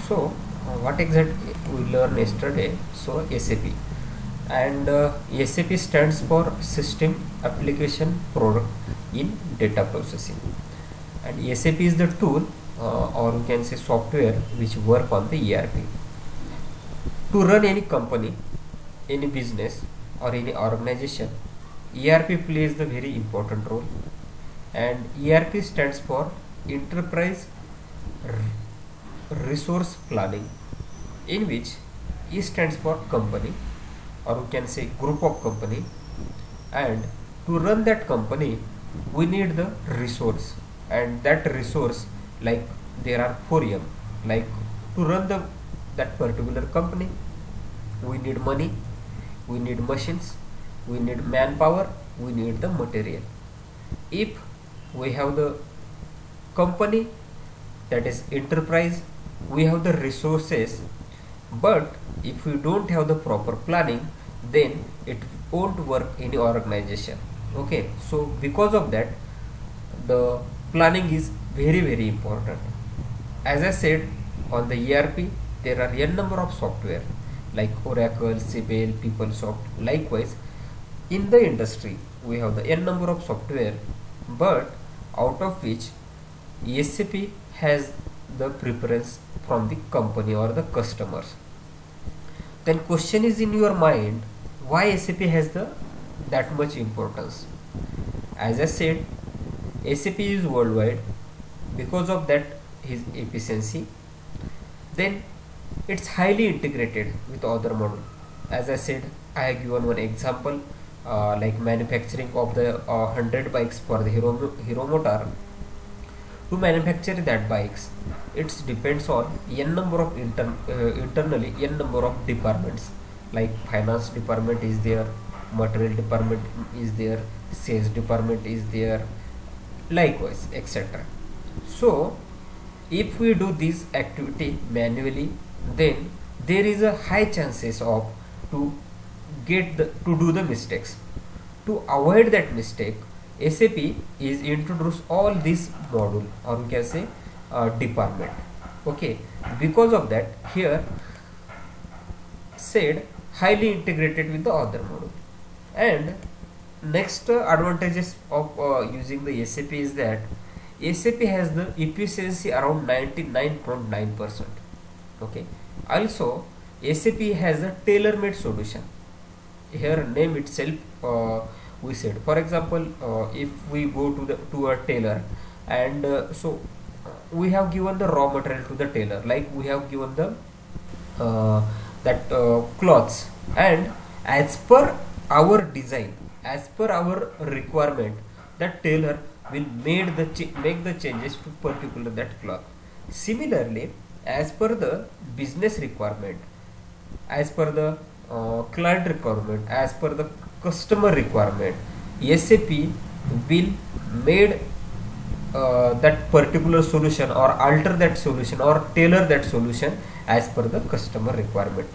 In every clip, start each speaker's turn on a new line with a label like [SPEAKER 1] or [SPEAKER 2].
[SPEAKER 1] So what exactly we learned yesterday? So SAP, and SAP stands for System Application Product in Data Processing, and SAP is the tool, or you can say software, which work on the ERP. To run any company, any business, or any organization, ERP plays the very important role. And ERP stands for Enterprise Resource Planning, in which E stands for company, or we can say group of company. And to run that company, we need the resource, and that resource, like, there are 4M. Like, to run that particular company, we need money, we need machines, we need manpower, we need the material. If we have the company, that is enterprise, we have the resources, but if we don't have the proper planning, then it won't work in your organization. Okay, so because of that, the planning is very very important. As I said, on the ERP there are n number of software like Oracle, Siebel, PeopleSoft. Likewise, in the industry we have the n number of software, but out of which SAP has the preference from the company or the customers. Then question is in your mind, why SAP has the that much importance? As I said, SAP is worldwide. Because of that, his efficiency, then it's highly integrated with other model. As I said, I have given one example, like manufacturing of the 100 bikes for the Hero Motor. To manufacture that bikes, it depends on n number of internally n number of departments, like finance department is there, material department is there, sales department is there, likewise, etc. So if we do this activity manually, then there is a high chances of to to do the mistakes. To avoid that mistake, SAP is introduce all this module, or we can say department. Okay, because of that, here said highly integrated with the other module. And next advantages of using the SAP is that SAP has the efficiency around 99.9%. Okay, also SAP has a tailor-made solution. Here name itself, we said, for example, if we go to a tailor, and so we have given the raw material to the tailor, like we have given the that cloths, and as per our design, as per our requirement, that tailor will make the changes to particular that cloth. Similarly, as per the business requirement, as per the client requirement, as per the customer requirement, SAP will made that particular solution, or alter that solution, or tailor that solution as per the customer requirement.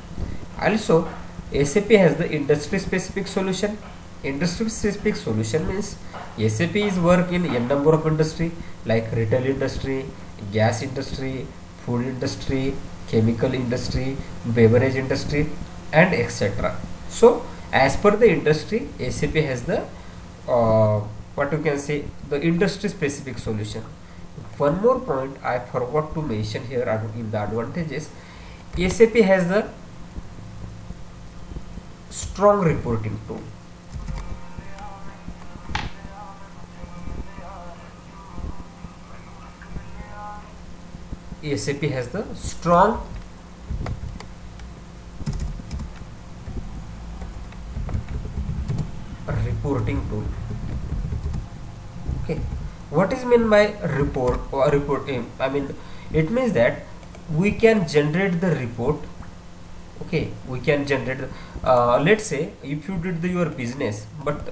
[SPEAKER 1] Also, SAP has the industry specific solution. Industry specific solution means SAP is work in n number of industry, like retail industry, gas industry, food industry, chemical industry, beverage industry, and etc. So as per the industry, SAP has the what you can say, the industry specific solution. One more point I forgot to mention here in the advantages, SAP has the strong reporting tool. SAP has the strong reporting tool. Okay, what is meant by report or report? I mean, it means that we can generate the report. Okay, we can generate let's say if you did your business, but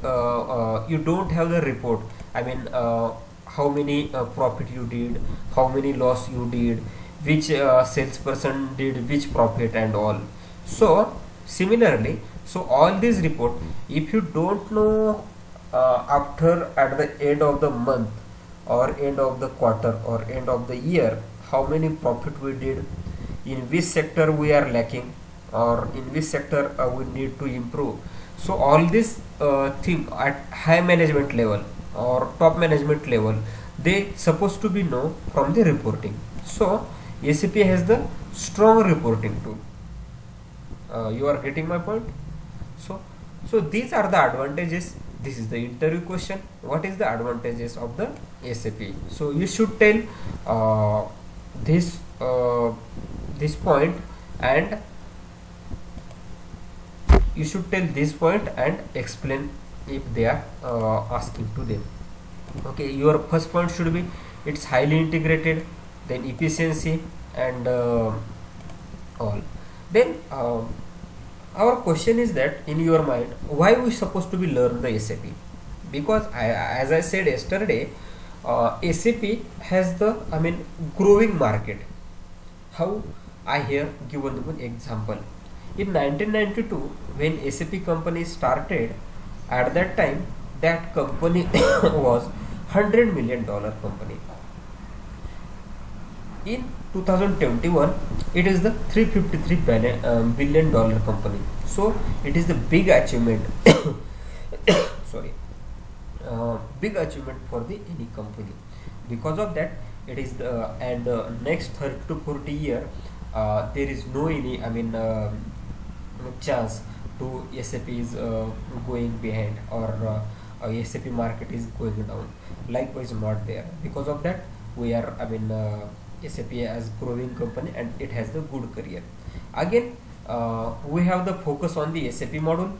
[SPEAKER 1] you don't have the report. I mean, how many profit you did, how many loss you did, which salesperson did which profit and all. So similarly, so all these report, if you don't know after at the end of the month, or end of the quarter, or end of the year, how many profit we did, in which sector we are lacking, or in which sector we need to improve. So all this thing at high management level or top management level, they supposed to be know from the reporting. So SAP has the strong reporting tool. You are getting my point? So these are the advantages. This is the interview question. What is the advantages of the SAP? So you should tell this this point, and you should tell this point and explain if they are asking to them. Okay, your first point should be it's highly integrated, then efficiency, and all. Then our question is that in your mind, why we supposed to be learn the SAP? Because as I said yesterday, SAP has the growing market. How? I here given one example. In 1992, when SAP company started, at that time that company was $100 million company. In 2021, it is the 353 billion dollar company. So it is the big achievement. Sorry, big achievement for the any company. Because of that, it is the and next 30 to 40 year, there is no any chance to SAP is going behind, or SAP market is going down. Likewise, not there. Because of that, we are SAP as growing company, and it has the good career. Again, we have the focus on the SAP module.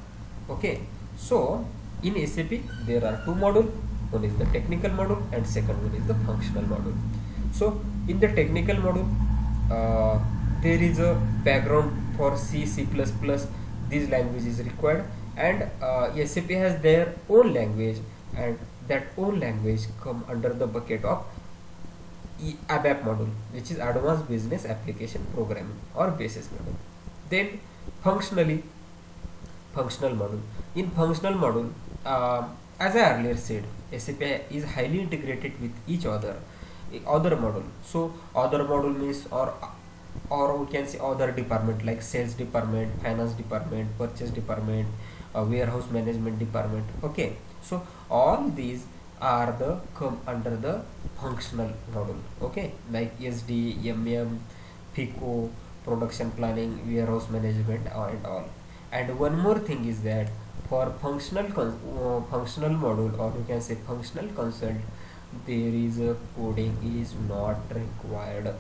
[SPEAKER 1] Okay, so in SAP there are two module. One is the technical module, and second one is the functional module. So in the technical module, there is a background for C++. This language is required, and SAP has their own language, and that own language come under the bucket of ABAP module, which is Advanced Business Application Programming or basis module. Then functional module. In functional module, as I earlier said, SAP is highly integrated with each other module. So other module means, or we can say other department like sales department, finance department, purchase department, warehouse management department. Okay, so all these are the come under the functional module. Okay, like SD, MM, FICO, production planning, warehouse management, and all. And one more thing is that for functional module, or you can say functional consult, there is a coding is not required.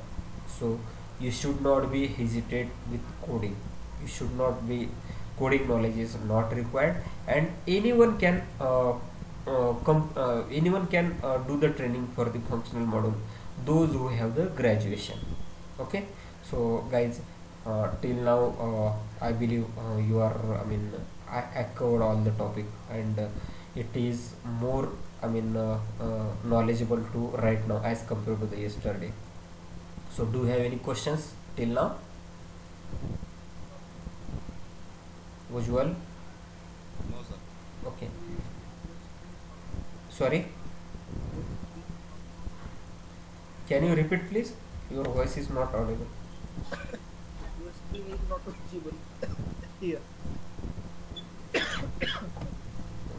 [SPEAKER 1] So you should not be hesitate with coding. You should not be coding knowledge is not required, and anyone can do the training for the functional module, those who have the graduation. Okay, so guys, till now I believe you are I covered all the topic, and it is more knowledgeable to right now as compared to the yesterday. So do you have any questions till now? Visual?
[SPEAKER 2] No, sir.
[SPEAKER 1] Okay. Sorry, can you repeat please? Your voice is not audible.
[SPEAKER 2] Your screen is not visible here.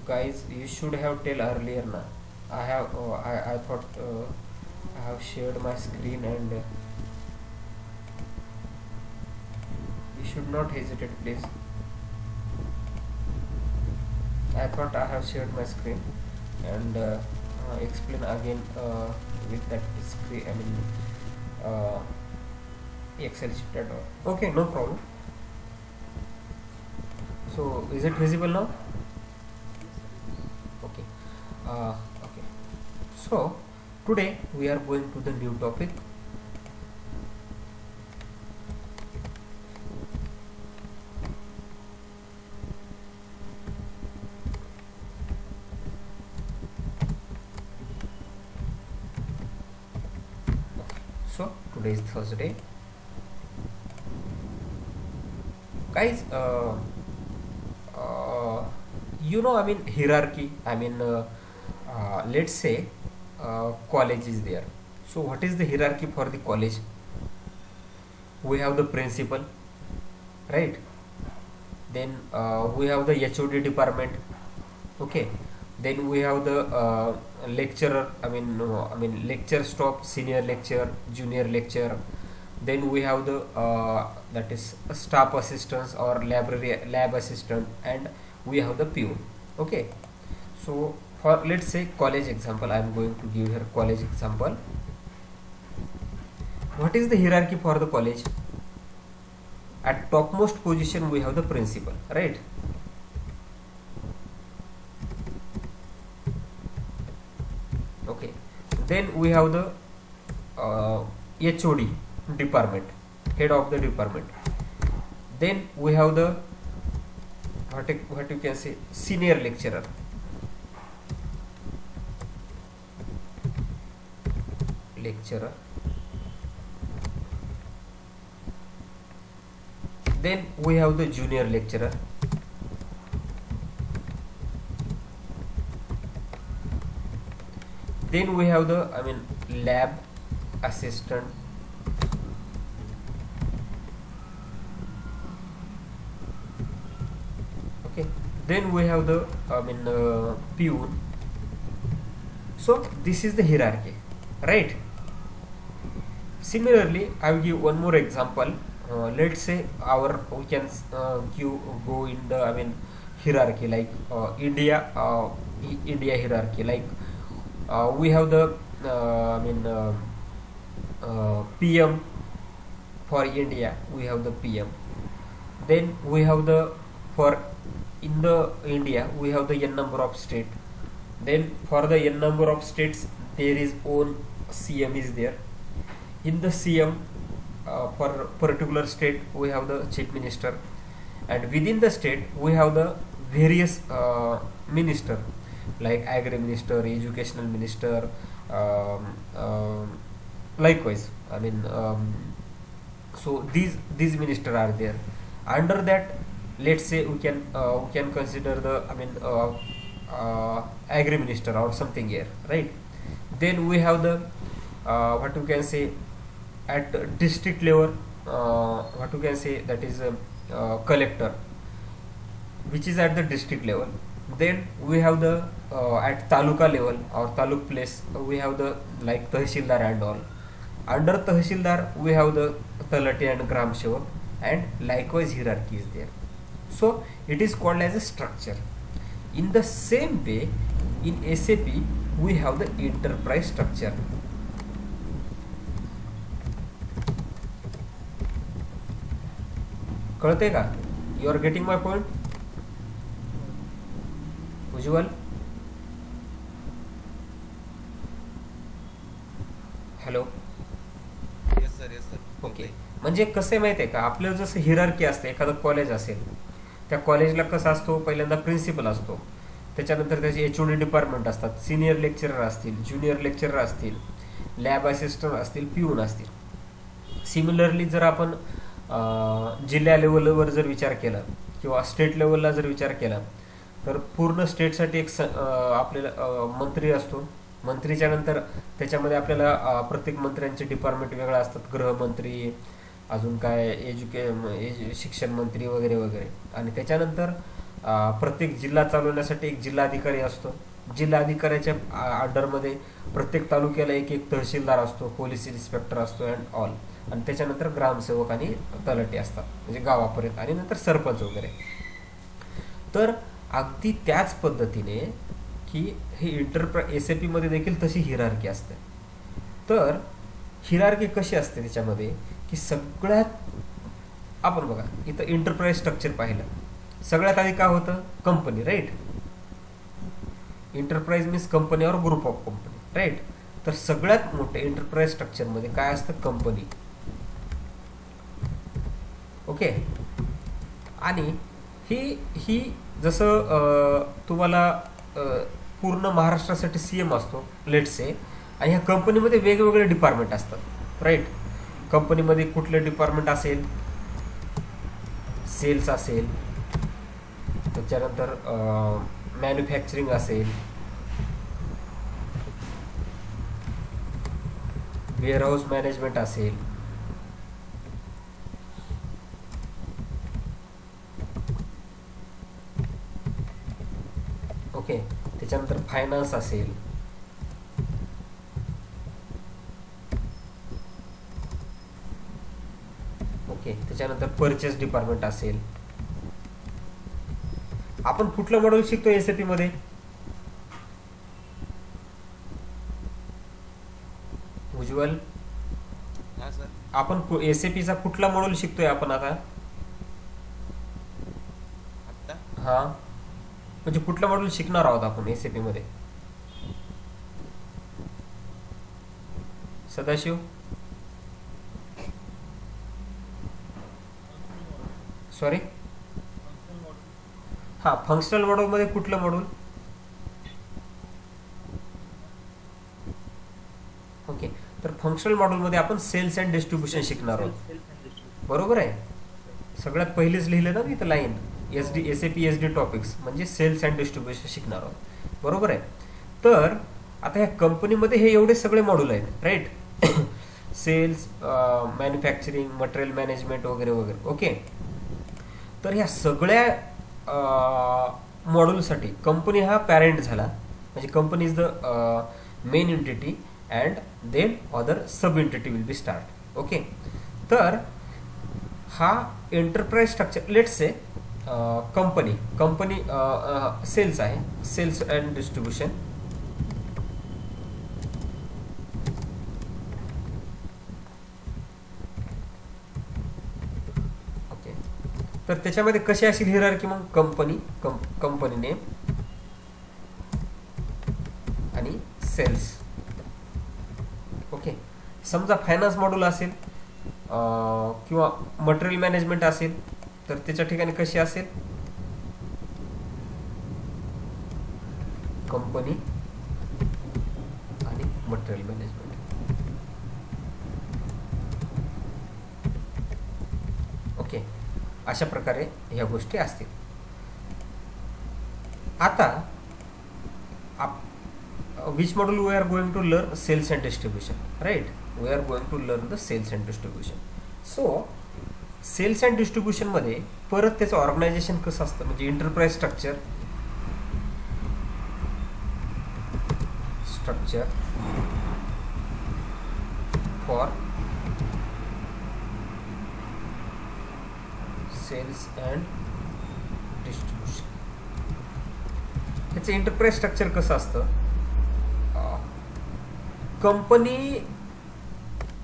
[SPEAKER 1] Guys, you should have tell earlier na. I thought I have shared my screen, and you should not hesitate please. I thought I have shared my screen, and explain again with that screen, Excel sheet and all. Okay, no problem. So is it visible now? Okay. Okay. So today we are going to the new topic. So today is Thursday. Guys, hierarchy. Let's say college is there. So what is the hierarchy for the college? we have the principal, right? Then we have the HOD department. Okay, then we have the lecturer, lecture stop, senior lecturer, junior lecturer. Then we have the that is staff assistants or lab assistant, and we have the peon. Okay, so for let's say college example, I am going to give here college example. What is the hierarchy for the college? At topmost position we have the principal, right? Okay, then we have the HOD department, head of the department. Then we have the what you can say senior lecturer. Then we have the junior lecturer. Then we have the lab assistant. Okay, then we have the peon. So this is the hierarchy, right? Similarly, I will give one more example. Let's say we can go in the hierarchy, like India hierarchy. Like we have the PM for India. We have the PM. Then we have the for in the India we have the n number of state. Then for the n number of states there is own CM is there. In the CM for particular state we have the chief minister, and within the state we have the various minister, like agri minister, educational minister, likewise. So these minister are there. Under that, let's say we can consider the agri minister or something here, right? Then we have the what you can say at district level, what you can say that is collector, which is at the district level. Then we have the at taluka level or taluk place we have the like tahsildar and all. Under tahsildar we have the talati and gram sevak, and likewise hierarchy is there. So it is called as a structure. In the same way, in SAP we have the enterprise structure. कळते का? You are getting my point? Visual? Hello.
[SPEAKER 3] Yes sir
[SPEAKER 1] okay, म्हणजे कसं आहे माहिती आहे का, आपलं जसं हिरार्की असते, एखादं कॉलेज असेल त्या कॉलेजला कसा असतो, पहिल्यांदा प्रिन्सिपल असतो, त्याच्यानंतर त्याचे HOD डिपार्टमेंट असतात, सिनियर लेक्चरर असतील, ज्युनियर लेक्चरर असतील, लॅब असिस्टंट असतील, पिऊन असतील. सिमिलरली जर आपण जिल्हा लेवलवर जर विचार केला किंवा स्टेट लेवलला जर विचार केला तर पूर्ण स्टेटसाठी एक आपल्याला मंत्री असतो. मंत्रीच्या नंतर त्याच्यामध्ये आपल्याला प्रत्येक मंत्र्यांचे डिपार्टमेंट वेगळा असतात, गृहमंत्री, अजून काय शिक्षण मंत्री वगैरे वगैरे. आणि त्याच्यानंतर प्रत्येक जिल्हा चालवण्यासाठी एक जिल्हाधिकारी असतो. जिल्हाधिकाऱ्याच्या अंडरमध्ये प्रत्येक तालुक्याला एक एक तहसीलदार असतो, पोलीस इन्स्पेक्टर असतो अँड ऑल. आणि त्याच्यानंतर ग्रामसेवक आणि तलाठी असतात, म्हणजे गावापर्यंत, आणि नंतर सरपंच वगैरे. तर अगदी त्याच पद्धतीने की हे SAP मध्ये देखील तशी हिरार्की असते. तर हिरार्की कशी असते त्याच्यामध्ये की सगळ्यात आपण बघा इथं एंटरप्राइज स्ट्रक्चर पाहिलं. सगळ्यात आधी काय होतं, company, right? Enterprise means company or group of company, right? तर सगळ्यात मोठे एंटरप्राइज स्ट्रक्चरमध्ये काय असतं, कंपनी. ओके. आणि ही जसं तुम्हाला पूर्ण महाराष्ट्रासाठी CM असतो लेट्स से, आणि ह्या कंपनीमध्ये वेगवेगळे डिपार्टमेंट असतात, राईट? कंपनीमध्ये कुठले डिपार्टमेंट असेल, सेल्स असेल, त्याच्यानंतर मॅन्युफॅक्चरिंग असेल, वेअरहाऊस मॅनेजमेंट असेल, त्याच्यानंतर फायनान्स असेल, ओके, त्याच्यानंतर परचेस डिपार्टमेंट असेल. आपण कुठलं मॉड्यूल शिकतो एसएपी मध्ये? उज्ज्वल,
[SPEAKER 3] हा सर.
[SPEAKER 1] आपण एसएपी चा कुठला मॉड्यूल शिकतोय आपण आता?
[SPEAKER 3] आत्ता
[SPEAKER 1] हा, म्हणजे कुठला मॉड्यूल शिकणार आहोत आपण एसएपी मध्ये? सदाशिव, सॉरी, हा, फंक्शनल मॉड्यूल मध्ये कुठलं मॉड्यूल? ओके, तर फंक्शनल मॉड्यूल मध्ये आपण सेल्स अँड डिस्ट्रीब्युशन शिकणार आहोत.
[SPEAKER 2] Sales and distribution.
[SPEAKER 1] बरोबर आहे. सगळ्यात पहिलेच लिहिलं ना मी इथं लाईन, एसएपी एसडी टॉपिक्स म्हणजे सेल्स अँड डिस्ट्रीब्युशन शिकणार आहोत. बरोबर आहे. तर आता ह्या कंपनीमध्ये हे एवढे सगळे मॉड्यूल आहेत, right? Sales, manufacturing, material management वगैरे वगैरे. ओके, तर ह्या सगळ्या मॉड्यूलसाठी कंपनी हा पॅरेंट झाला, म्हणजे company is the main entity and then other sub entity will be start. Okay, तर हा enterprise structure, let's say company sales आहे, सेल्स अँड डिस्ट्रीब्युशन. ओके, तर त्याच्यामध्ये कशी अशी हिरार्की मग? कंपनी नेम आणि सेल्स. ओके, समजा फायनान्स मॉड्यूल असेल किंवा मटेरियल मॅनेजमेंट असेल, तर त्याच्या ठिकाणी कशी असेल? कंपनी आणि मटेरियल मॅनेजमेंट. ओके, अशा प्रकारे ह्या गोष्टी असतील. आता which module we are going to learn? Sales and distribution, right? We are going to learn the sales and distribution. So sales and distribution मध्ये परत त्याचं ऑर्गनायझेशन कसं असतं, म्हणजे enterprise structure for sales and distribution. त्याचं enterprise structure कसं असतं?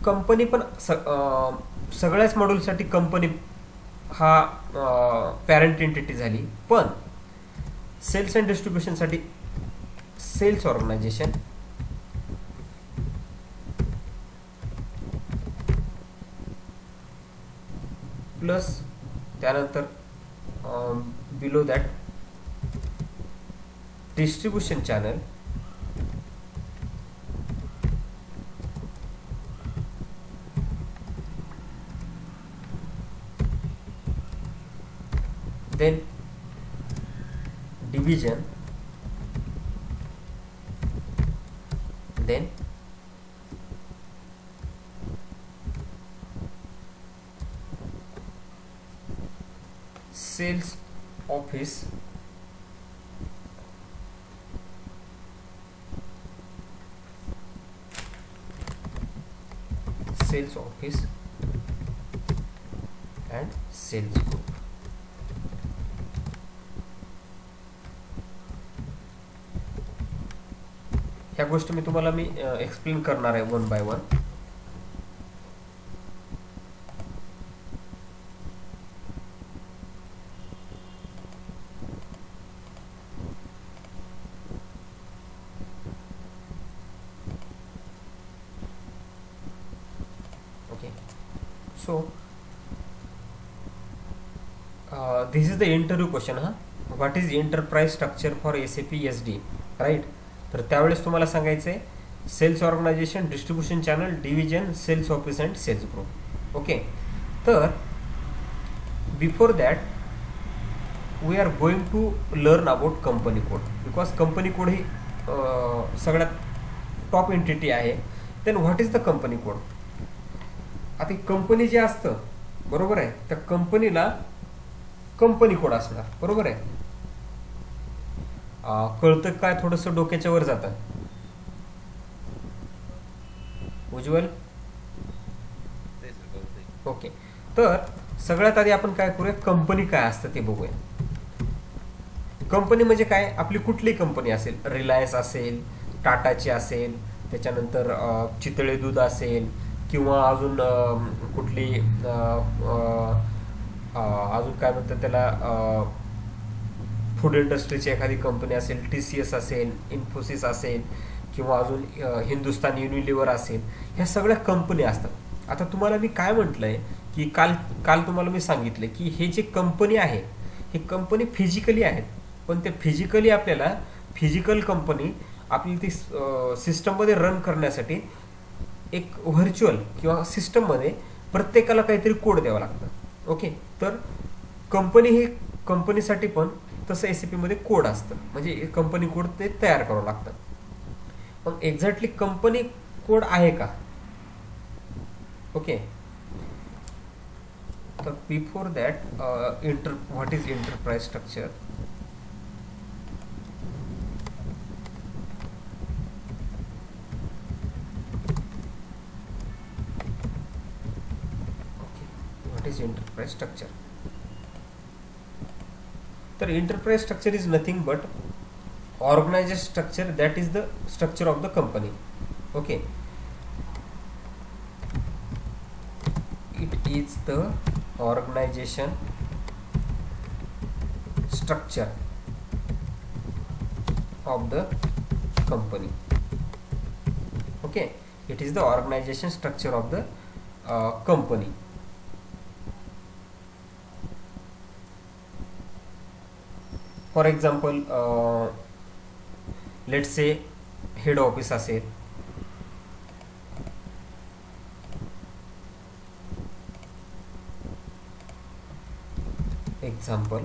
[SPEAKER 1] Company पण सगळ्याच मॉड्यूलसाठी कंपनी हा पॅरेंट एंटिटी झाली, पण सेल्स अँड डिस्ट्रीब्युशनसाठी सेल्स ऑर्गनायझेशन प्लस त्यानंतर below that distribution channel then division, then sales office, and sales group. ह्या गोष्टी मी तुम्हाला एक्सप्लेन करणार आहे one by one. Okay, so this is the interview question. What is enterprise structure for SAP SD, right? तर त्यावेळेस तुम्हाला सांगायचं आहे sales organisation, distribution channel, division, sales office and sales group. Okay, तर before that we are going to learn about company code, because company code ही सगळ्यात top entity आहे. Then what is the company code? आता company जे असतं, बरोबर आहे, त्या कंपनीला कंपनी कोड असणार, बरोबर आहे. कळतं काय थोडंसं डोक्याच्या वर जातं उज्ज्वल?
[SPEAKER 3] ते सर कळतंय.
[SPEAKER 1] ओके. तर सगळ्यात आधी आपण काय करूया, कंपनी काय असतं ते बघूया. कंपनी म्हणजे काय, आपली कुठलीही कंपनी असेल, रिलायन्स असेल, टाटाची असेल, त्याच्यानंतर चितळे दूध असेल, किंवा अजून कुठली अजून काय म्हणतात त्याला, फूड इंडस्ट्रीची एखादी कंपनी असेल, TCS असेल, इन्फोसिस असेल, किंवा अजून हिंदुस्तान युनिलिव्हर असेल, ह्या सगळ्या कंपनी असतात. आता तुम्हाला मी काय म्हटलंय की काल काल तुम्हाला मी सांगितलं की हे जे कंपनी आहे हे कंपनी फिजिकली आहेत, पण ते फिजिकली आपल्याला फिजिकल कंपनी आपली ती सिस्टममध्ये रन करण्यासाठी एक व्हर्च्युअल किंवा सिस्टममध्ये प्रत्येकाला काहीतरी कोड द्यावा लागतं. ओके. तर कंपनी ही कंपनीसाठी पण तसं SAP मध्ये कोड असतं, म्हणजे कंपनी कोड ते तयार करावं लागतं. पण एक्झॅक्टली कंपनी कोड आहे का? ओके. तर before that, what is enterprise structure? What is enterprise structure? तर enterprise structure is nothing but organized structure, that is the structure of the company. Okay. It is the organization structure of the company. Okay. It is the organization structure of the company. For example, let's say head office असेल, example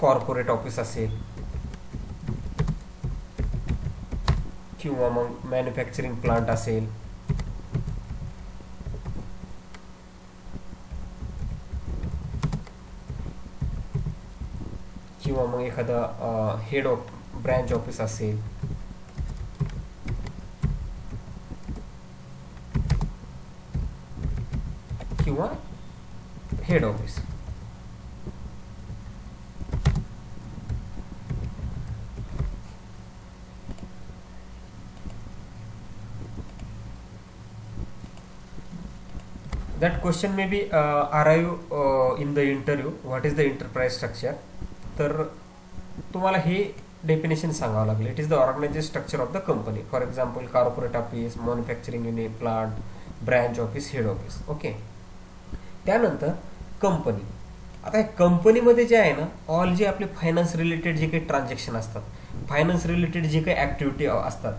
[SPEAKER 1] corporate office असेल, किंवा मग manufacturing plant असेल, किंवा मग एखादा head of branch office असेल, किंवा head office. That question may be arrive in the interview, what is the enterprise structure? तर तुम्हाला हे डेफिनेशन सांगावं लागेल. It is the organization structure of the company. For example corporate office, manufacturing unit, plant, branch office, head office. Okay. त्यानंतर company. आता या कंपनीमध्ये जे आहे ना, ऑल जे आपले फायनान्स रिलेटेड जे काही ट्रान्झॅक्शन असतात, फायनान्स रिलेटेड जे काही ॲक्टिव्हिटी असतात,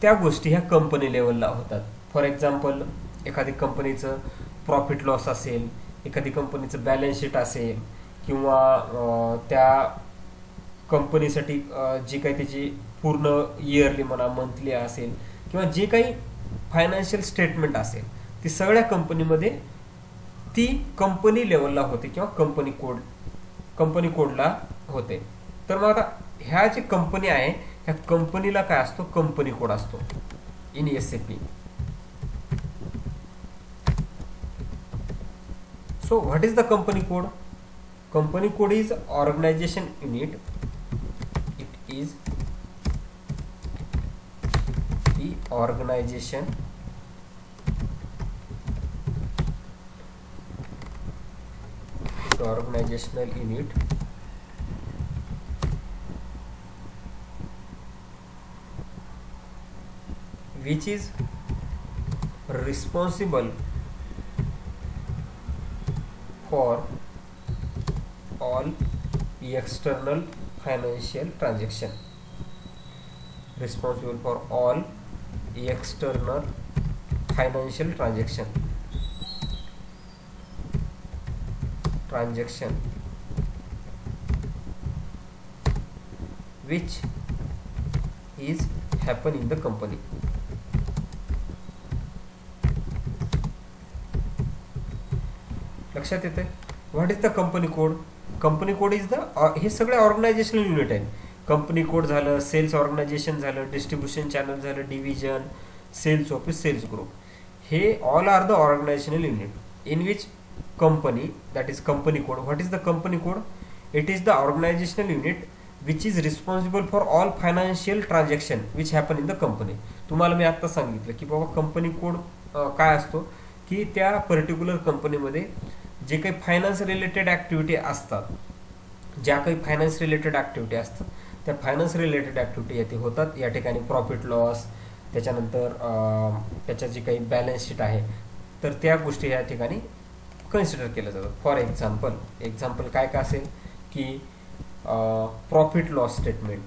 [SPEAKER 1] त्या गोष्टी ह्या कंपनी लेवलला होतात. फॉर एक्झाम्पल एखादी कंपनीचं प्रॉफिट लॉस असेल, एखादी कंपनीचं बॅलन्स शीट असेल, किंवा त्या कंपनीसाठी जे काही त्याची पूर्ण इयरली म्हणा, मंथली असेल, किंवा जे काही फायनान्शियल स्टेटमेंट असेल, ती सगळ्या कंपनीमध्ये ती कंपनी लेवलला होते किंवा कंपनी कोडला होते. तर मग आता ह्या जी कंपनी आहे ह्या कंपनीला काय असतो, कंपनी कोड असतो इन SAP. So what is the company code? Company code is organization unit. It is the organization the organizational unit which is responsible for all external financial transaction. Responsible for all external financial transaction which is happen in the company. लक्षात येते. What is the company code? Company code is the, हे सगळे organisational unit आहे. Company code झालं, sales organisation झालं, distribution channel झालं, division, sales office, sales group, हे all are the organisational unit in which company, that is company code. What is the company code? It is the organizational unit which is responsible for all financial transaction which happen in the company. तुम्हाला मी आता सांगितलं की बाबा company code काय असतो, की त्या particular कंपनीमध्ये जे काही फायनान्स रिलेटेड ॲक्टिव्हिटी असतात, ज्या काही फायनान्स रिलेटेड ॲक्टिव्हिटी असतात, त्या फायनान्स रिलेटेड ॲक्टिव्हिटी येथे होतात. या ठिकाणी प्रॉफिट लॉस, त्याच्यानंतर त्याच्या जी काही बॅलन्स शीट आहे, तर त्या गोष्टी या ठिकाणी कन्सिडर केलं जातं. फॉर एक्झाम्पल काय काय असेल की profit loss statement,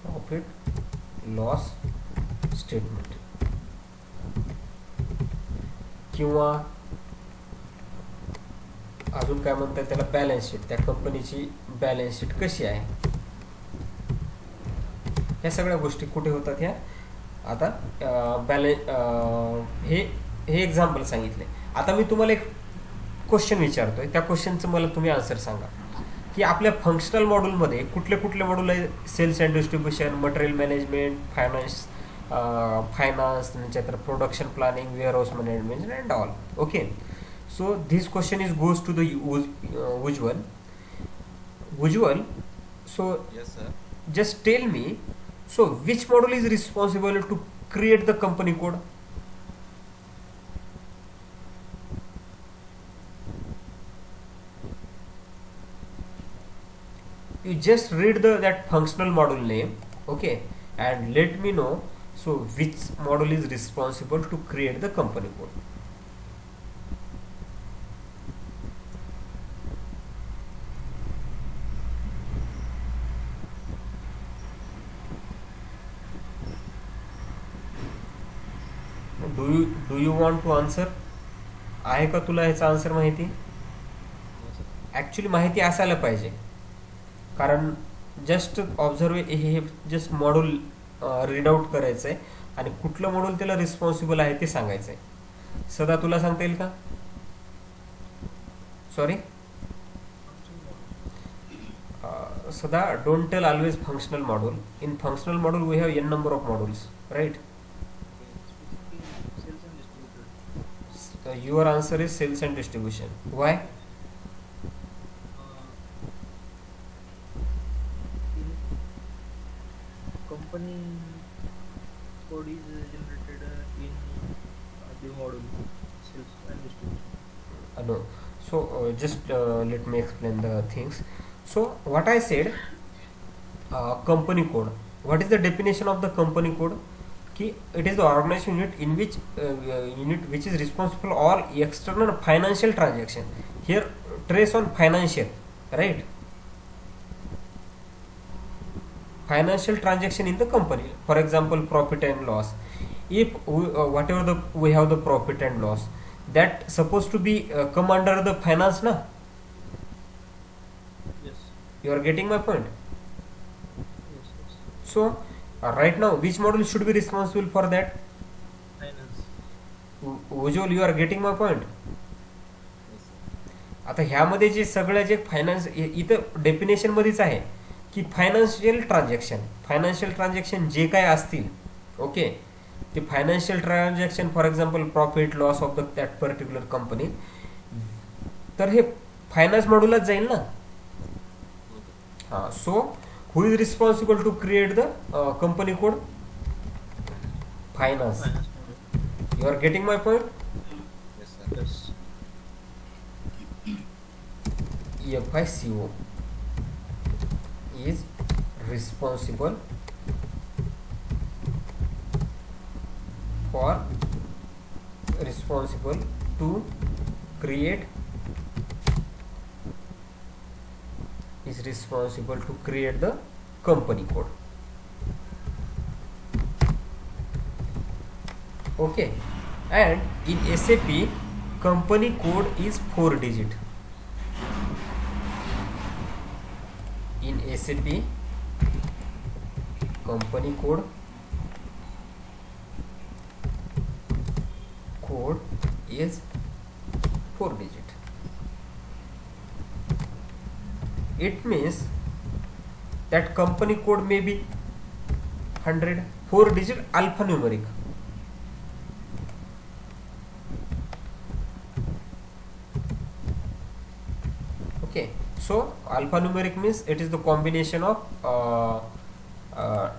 [SPEAKER 1] profit loss statement, किंवा अजून काय म्हणतात त्याला, बॅलन्स शीट, त्या कंपनीची बॅलन्स शीट कशी आहे, ह्या सगळ्या गोष्टी कुठे होतात ह्या. आता हे एक्झाम्पल सांगितले. आता मी तुम्हाला एक क्वेश्चन विचारतोय, त्या क्वेश्चनचं मला तुम्ही आन्सर सांगा की आपल्या फंक्शनल मॉड्यूलमध्ये कुठले कुठले मॉड्यूल आहे. Sales and distribution, material management, finance, त्याच्यानंतर production planning, warehouse management and all. Okay, so this question is goes to the usual. So
[SPEAKER 3] Yes, sir.
[SPEAKER 1] just tell me, so which module is responsible to create the company code? You just read that functional module name, okay, and let me know, so which module is responsible to create the company code. Do you want to answer? आहे का तुला ह्याचा answer माहिती?
[SPEAKER 3] No, sir.
[SPEAKER 1] Actually माहिती असायला पाहिजे, कारण just observe, हे just module read out करायचं आहे आणि कुठलं मॉड्यूल त्याला रिस्पॉन्सिबल आहे ते सांगायचं आहे. सदा तुला सांगता येईल का? Sorry Sada, don't tell always functional module. In functional module we have n number of modules, right?
[SPEAKER 2] Specifically sales and distributor.
[SPEAKER 1] Your answer is sales and distribution. Why?
[SPEAKER 2] In company code is generated in the module sales and distribution.
[SPEAKER 1] No. So just let me explain the things. So what I said, company code. What is the definition of the company code? Ki it is the organization unit which is responsible for all external financial transaction. Here trace on financial, right? Financial transaction in the company. For example, profit and loss. If whatever we have the profit and loss, that supposed to be come under the finance, na?
[SPEAKER 2] Yes.
[SPEAKER 1] You are getting my point.
[SPEAKER 2] Yes. Yes.
[SPEAKER 1] So right now, which module should be responsible for that?
[SPEAKER 2] Finance.
[SPEAKER 1] Ujjwal, you are getting my point.
[SPEAKER 3] Yes, sir.
[SPEAKER 1] आता ह्यामध्ये जे सगळं जे finance, इथं definition मध्येच आहे की financial transaction जे काय असतील, okay, ते financial transaction, for example profit loss of the that particular company, तर हे फायनान्स मॉड्यूलच जाईल ना. हां, सो who is responsible to create the company code? Finance.
[SPEAKER 2] Finance module.
[SPEAKER 1] You are getting my point?
[SPEAKER 3] Yes, sir.
[SPEAKER 2] Yes.
[SPEAKER 1] FICO is responsible to create the company code. Okay, and in SAP company code is 4 digit. In SAP company code code is 4 digit. It means that company code may be 100, 4 digit alphanumeric. Okay, so alphanumeric means it is the combination of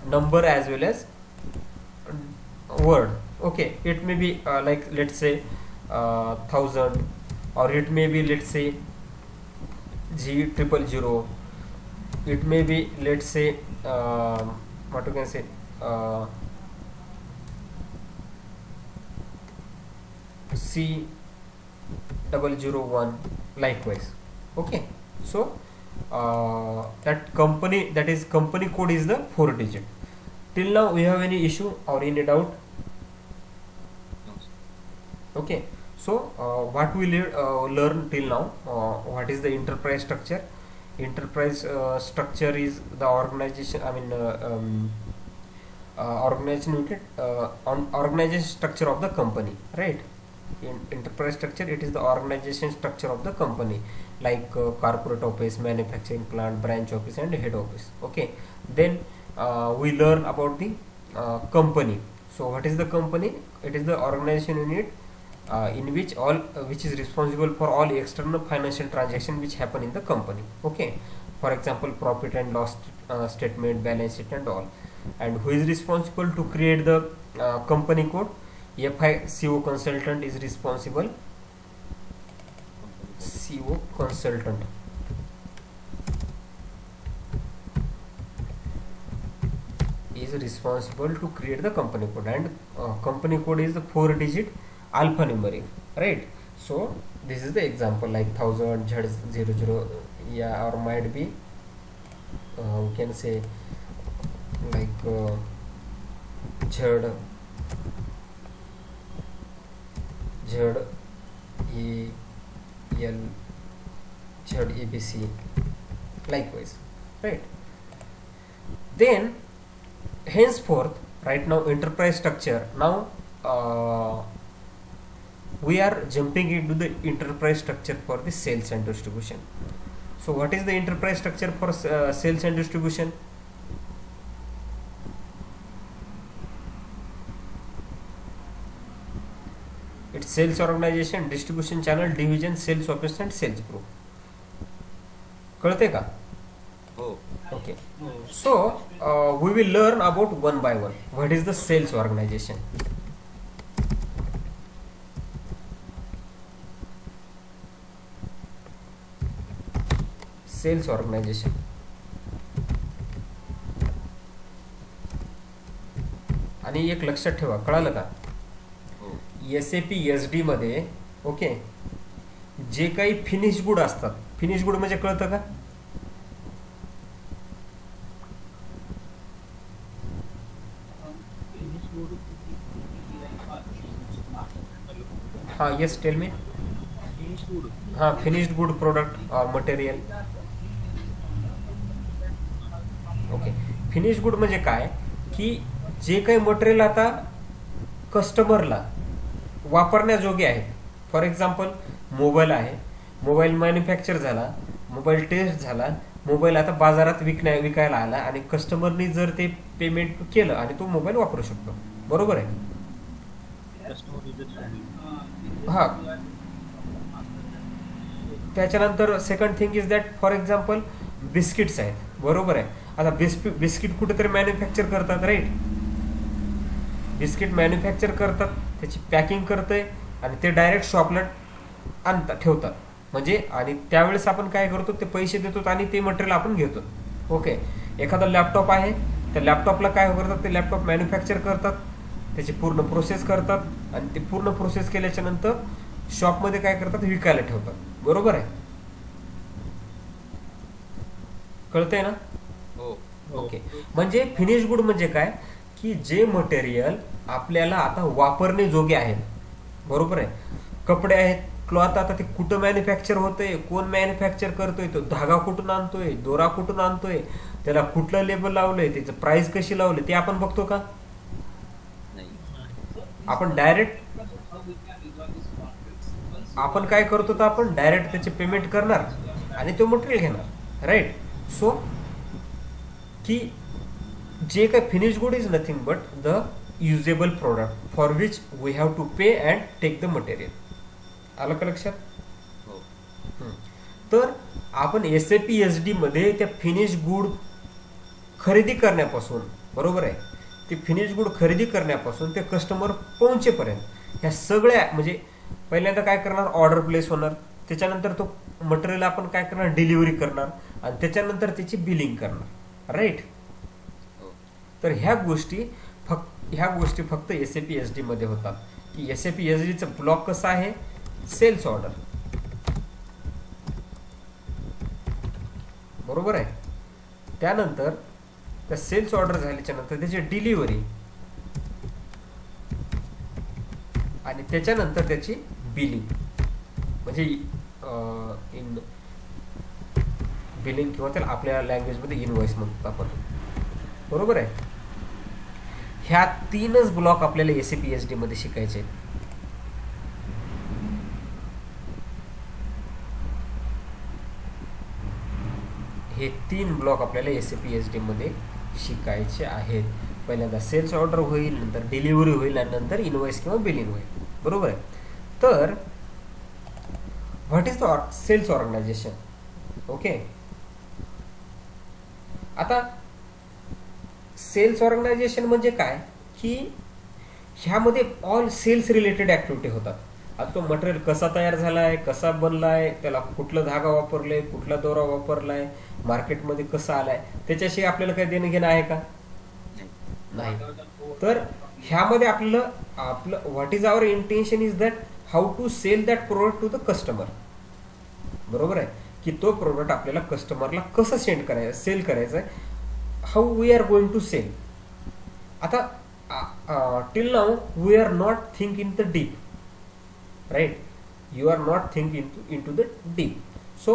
[SPEAKER 1] number as well as word. Okay, it may be like let's say 1000, or it may be let's say G000. It may be let's say what you can say C001, likewise. Okay, so that company code is the 4 digit. Till now we have any issue or any doubt?
[SPEAKER 3] No, sir.
[SPEAKER 1] Okay, so what we learn till now, what is the enterprise structure? Enterprise structure is the organization, organization unit, organization structure of the company, right? In enterprise structure, it is the organization structure of the company, like corporate office, manufacturing plant, branch office and head office. Okay, then we learn about the company. So what is the company? It is the organization unit in which which is responsible for all external financial transaction which happen in the company. Okay, for example, profit and loss statement, balance sheet and all. And who is responsible to create the company code? FICO consultant is responsible. CO consultant is responsible to create the company code, and company code is the 4 digit alphanumeric, right? So this is the example, like 1000 Z00, yeah, or might be we can say like Z E L ABC, likewise, right? Then henceforth, right now enterprise structure, now we are jumping into the enterprise structure for the sales and distribution. So what is the enterprise structure for sales and distribution? It's sales organization, distribution channel, division, sales office and sales group. कळते का?
[SPEAKER 3] Oh,
[SPEAKER 1] Okay. So we will learn about one by one. What is the sales organization? Sales organization. आणि एक लक्षात ठेवा, कळालं का?
[SPEAKER 3] oh,
[SPEAKER 1] SAP SD मध्ये okay जे काही फिनिश गुड असतात, फिनिश गुड म्हणजे कळतं का? हाँ, यस, टेल मी. हाँ, finished good product material. Okay, finish good म्हणजे काय की जे काही मटेरियल आता कस्टमरला वापरण्याजोगे आहेत. फॉर एक्झाम्पल, मोबाईल आहे, मोबाईल मॅन्युफॅक्चर झाला, मोबाईल टेस्ट झाला, मोबाईल आता बाजारात विकायला आला आणि कस्टमरनी जर ते पेमेंट केलं आणि तो मोबाईल वापरू शकतो. बरोबर आहे? हा. त्याच्यानंतर second thing is that, for example biscuits आहेत. बरोबर आहे? आता बिस्किट कुठेतरी मॅन्युफॅक्चर करतात, राईट? बिस्किट मॅन्युफॅक्चर करतात, त्याची पॅकिंग करतंय आणि ते डायरेक्ट शॉपला आणतात, ठेवतात. म्हणजे आणि त्यावेळेस आपण काय करतो, ते पैसे देतो आणि ते मटेरियल आपण घेतो. ओके, एखादा लॅपटॉप आहे, त्या लॅपटॉपला काय करतात, ते लॅपटॉप मॅन्युफॅक्चर करतात, त्याची पूर्ण प्रोसेस करतात आणि ते पूर्ण प्रोसेस केल्याच्या नंतर शॉपमध्ये काय करतात, विकायला ठेवतात. बरोबर आहे? कळतंय ना?
[SPEAKER 3] oh,
[SPEAKER 1] ओके, म्हणजे फिनिश गुड म्हणजे काय की जे मटेरियल आपल्याला आता वापरणे जोगे आहेत. बरोबर आहे? कपडे आहेत, क्लॉथ, आता ते कुठं मॅन्युफॅक्चर होतंय, कोण मॅन्युफॅक्चर करतोय, तो धागा कुठून आणतोय, दोरा कुठून आणतोय, त्याला कुठलं लेबल लावलंय, त्याचं प्राइस कशी लावली, ते आपण बघतो का?
[SPEAKER 3] नाही.
[SPEAKER 1] आपण डायरेक्ट आपण काय करतो तर आपण डायरेक्ट त्याचे पेमेंट करणार आणि तो मटेरियल घेणार, राईट. सो की जे काय finish good is nothing but the usable product for which we have to pay and take the material. आलं का लक्षात?
[SPEAKER 3] हो.
[SPEAKER 1] तर आपण SAP मध्ये त्या फिनिश गुड खरेदी करण्यापासून, बरोबर आहे, ते फिनिश गुड खरेदी करण्यापासून ते कस्टमर पोहोचेपर्यंत ह्या सगळ्या म्हणजे पहिल्यांदा काय करणार, ऑर्डर प्लेस होणार, त्याच्यानंतर तो मटेरियल आपण काय करणार, डिलिव्हरी करणार आणि त्याच्यानंतर त्याची बिलिंग करणार, राईट.
[SPEAKER 3] हो.
[SPEAKER 1] तर ह्या गोष्टी फक्त SAP मध्ये होतात. की SAP चा ब्लॉक कसा आहे, सेल्स ऑर्डर, बरोबर आहे. त्यानंतर त्या सेल्स ऑर्डर झाल्याच्या नंतर त्याची डिलिव्हरी आणि त्याच्यानंतर त्याची बिलिंग, म्हणजे इन बिलिंग किंवा त्याला आपल्या लँग्वेजमध्ये इनवॉइस म्हणतो आपण, बरोबर आहे. ह्या 3च ब्लॉक आपल्याला SAP मध्ये शिकायचे. हे 3 ब्लॉक आपल्याला SAP मध्ये शिकायचे आहेत. पहिल्यांदा सेल्स ऑर्डर होईल, नंतर डिलिव्हरी होईल आणि नंतर इनवॉइस किंवा बिलिंग होईल, बरोबर आहे. तर what is the sales organization? Okay, आता सेल्स ऑर्गनायझेशन म्हणजे काय की ह्यामध्ये ऑल सेल्स रिलेटेड ऍक्टिव्हिटी होतात. आता तो मटेरियल कसा तयार झालाय, कसा बनलाय, त्याला कुठला धागा वापरलाय, कुठला दोरा वापरलाय, मार्केटमध्ये कसा आलाय, त्याच्याशी आपल्याला काही देणं घेणं आहे का? नाही. तर ह्यामध्ये आपलं what is our intention is that how to sell that product to the customer, बरोबर आहे. की तो प्रोडक्ट आपल्याला कस्टमरला कसं सेल करायचं आहे, how we are going to sell. आता till now we are not think in the deep, right? You are not thinking into the deep. So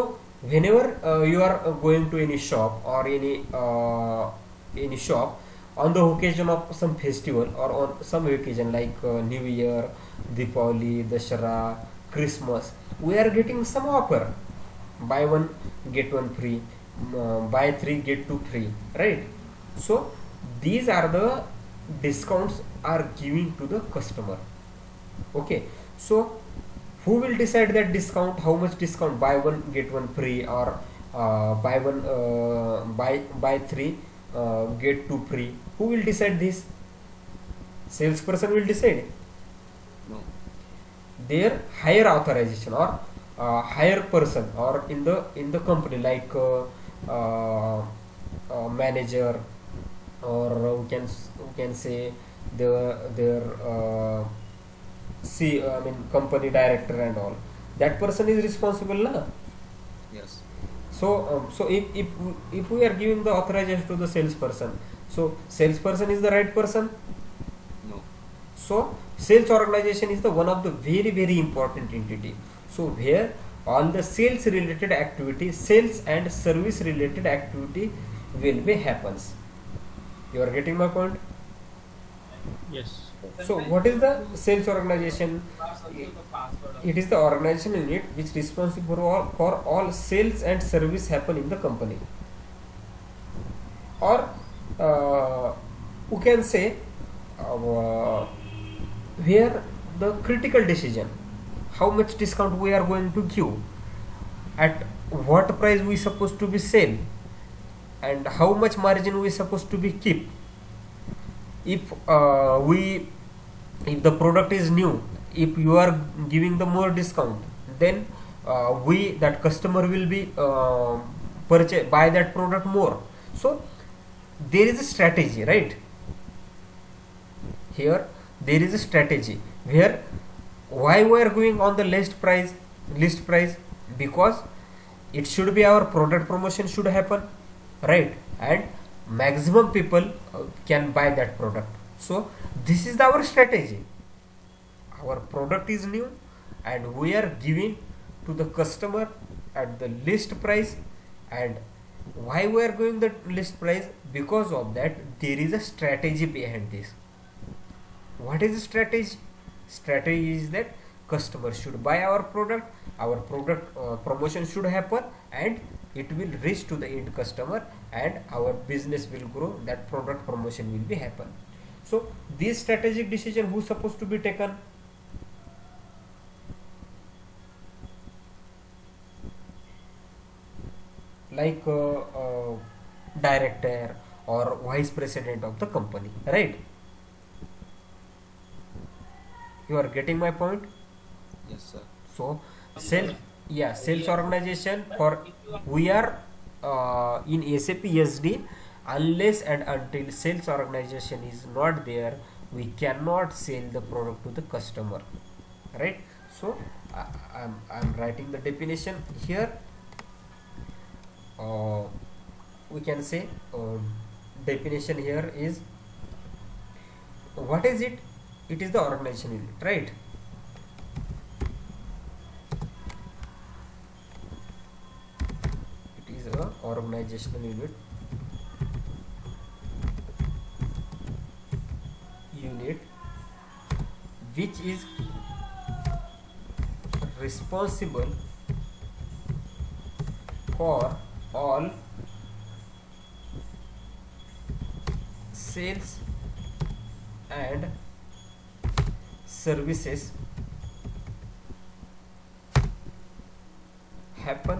[SPEAKER 1] whenever you are going to any shop or any shop on the occasion of some festival or on some occasion like New Year, Deepavali, Dashara, Christmas, we are getting some offer, buy one get one free, buy 3 get 2 free, right? So these are the discounts are giving to the customer. Okay, so who will decide that discount, how much discount, buy one get one free or buy 3 get 2 free? Who will decide this? Salesperson will decide.
[SPEAKER 3] No.
[SPEAKER 1] Their higher authorization or higher person or in the company like manager or we can say their company director and all, that person is responsible, na?
[SPEAKER 3] Yes.
[SPEAKER 1] So if we are giving the authorization to the salesperson, so salesperson is the right person?
[SPEAKER 3] No.
[SPEAKER 1] So sales organization is the one of the very very important entity. So where all the sales related activity, sales and service related activity will be happens. You are getting my point?
[SPEAKER 4] Yes.
[SPEAKER 1] So what is the sales organization? It is the organization unit which is responsible for all sales and service happen in the company. Or we can say where the critical decision, how much discount we are going to give, at what price we supposed to be sell, and how much margin we supposed to be keep. If if the product is new, if you are giving the more discount, then that customer will be buy that product more. So there is a strategy, right? Here there is a strategy where why we are going on the list price, because it should be our product promotion should happen, right? And maximum people can buy that product. So this is our strategy. Our product is new and we are giving to the customer at the list price. And why we are going the list price? Because of that there is a strategy behind this. What is the strategy? Strategy is that customer should buy our product, our product promotion should happen, and it will reach to the end customer, and our business will grow, that product promotion will be happen. So this strategic decision who supposed to be taken? Like director or vice president of the company, right? You are getting my point?
[SPEAKER 3] Yes, sir.
[SPEAKER 1] So sales, yeah, sales organization, for we are in SAP SD, unless and until sales organization is not there, we cannot sell the product to the customer, right? So I'm writing the definition here. We can say definition here is, what is it? It is the organization unit, right? It is a organizational unit which is responsible for all sales and services happen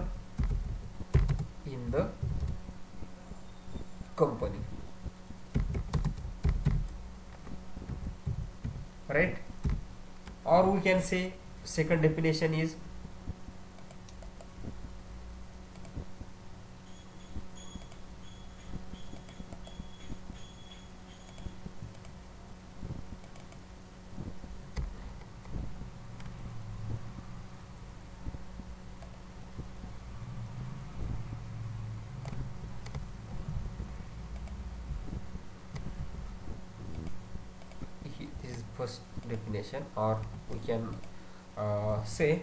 [SPEAKER 1] in the company, right? Or we can say second definition is, this is first definition, or we can say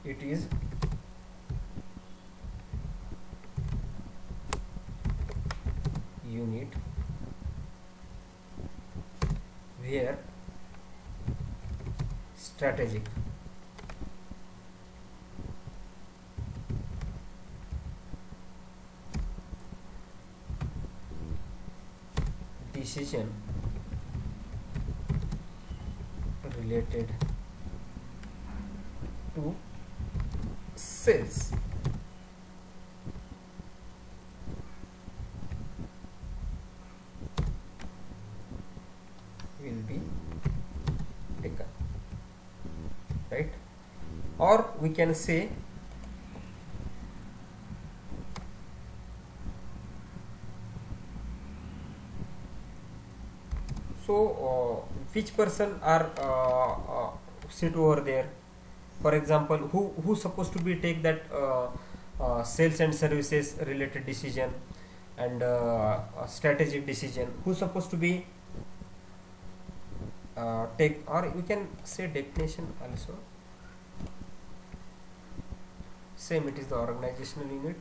[SPEAKER 1] it is unit where strategic decision related to sales will be taken, right? Or we can say which person are sit over there. For example, who supposed to be take that sales and services related decision and strategic decision, who supposed to be take, or we can say definition also same, it is the organizational unit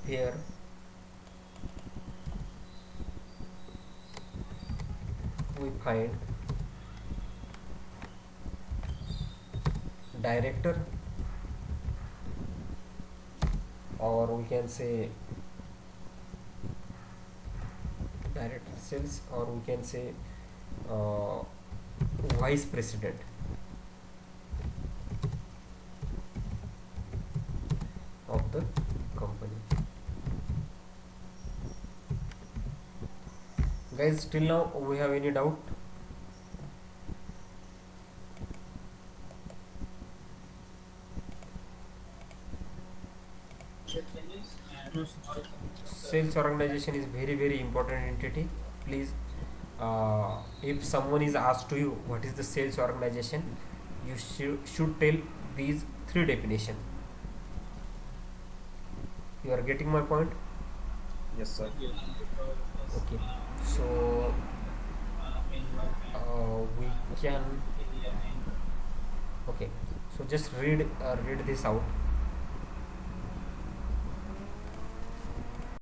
[SPEAKER 1] here we find director, or we can say director sales, or we can say vice president of the company. Guys, till now we have any doubt? Sales organization is very important entity. Please, if someone is asked to you what is the sales organization, you should tell these three definition. You are getting my point?
[SPEAKER 3] Yes, sir.
[SPEAKER 1] Okay, so we can, okay, so just read this out.